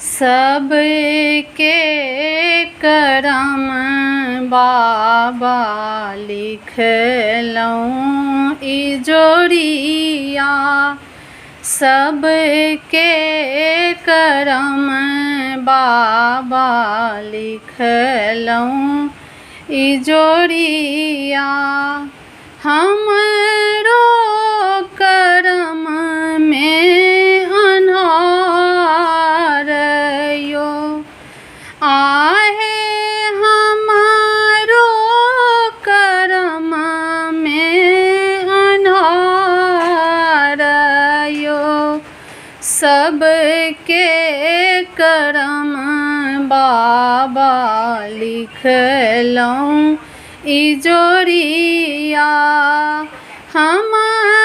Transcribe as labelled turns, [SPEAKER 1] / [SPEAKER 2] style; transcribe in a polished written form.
[SPEAKER 1] सबके करम बाबा लिखलहुँ इजोरिया। सबके करम बाबा लिखलहुँ इजोरिया। हमरो करम में अन्हार यो आहे, हमारो करम में अन्हार यो। सबके करम बाबा लिखलहुँ इजोरिया। हमार